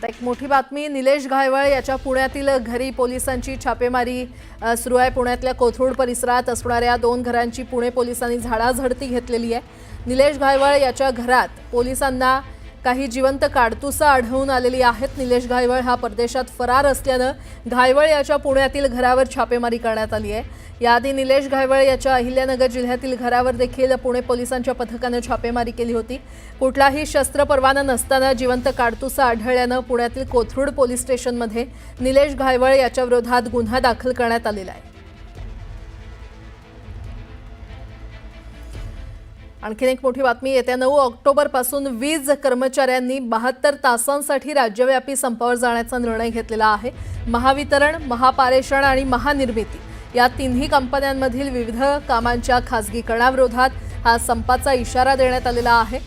आता एक मोठी बातमी, निलेश घायवळ याच्या पुण्यातील घरी पोलिसांची छापेमारी सुरू आहे। पुण्यातल्या कोथरूड परिसरात असणाऱ्या 2 घरांची पुणे पोलिसांनी झाडाझडती घेतलेली आहे। निलेश घायवळ याच्या घरात पोलिसांना काही जिवंत काडतुसं आढळून आलेली आहेत। निलेश घायवळ हा परदेशात फरार असल्याने घायवळ याच्या पुण्यातील घरावर छापेमारी करण्यात आली आहे। याआधी निलेश घायवळ याच्या अहिल्यानगर जिल्ह्यातील घरावर देखील पुणे पोलिसांच्या पथकाने छापेमारी केली होती। कुठलाही शस्त्र परवाना नसताना जिवंत काडतुसं आढळल्याने पुण्यातील कोथरूड पोलीस स्टेशनमध्ये निलेश घायवळ याच्या विरोधात गुन्हा दाखल करण्यात आलेला आहे। आणखी एक मोठी बातमी, येत्या 9 ऑक्टोबरपासून वीज कर्मचाऱ्यांनी 72 तासांसाठी राज्यव्यापी संपावर जाण्याचा निर्णय घेतलेला आहे। महावितरण, महापारेषण आणि महानिर्मिती या तिन्ही कंपन्यांमधील विविध कामांच्या खासगीकरणाविरोधात हा संपाचा इशारा देण्यात आलेला आहे।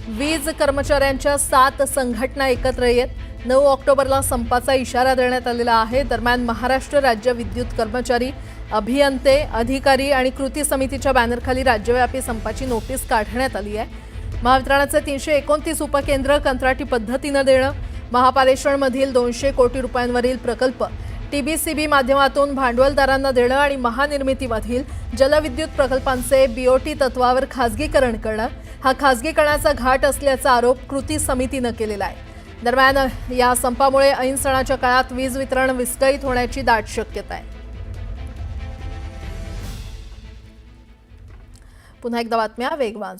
वीज कर्मचाऱ्यांच्या 7 संघटना एकत्र येत 9 ऑक्टोबरला संपाचा इशारा देण्यात आलेला आहे। दरम्यान महाराष्ट्र राज्य विद्युत कर्मचारी, अभियंते, अधिकारी आणि कृती समितीच्या बॅनरखाली राज्यव्यापी संपाची नोटीस काढण्यात आली आहे। महावितरणाचे 329 उपकेंद्र कंत्राटी पद्धतीने देणं, महापारेषणमधील 200 कोटी रुपयांवरील प्रकल्प टीबीसीबी माध्यमातून भांडवलदारांना देणं आणि महानिर्मितीमधील जलविद्युत प्रकल्पांचे बीओटी तत्वावर खासगीकरण करणं हा खासगीकरणाचा घाट असल्याचा आरोप कृती समितीने केलेला आहे। दरम्यान या संपामुळे ऐन सणाच्या काळात वीज वितरण विस्कळीत होण्याची दाट शक्यता आहे। पुन्हा एकदा बातम्या वेगवान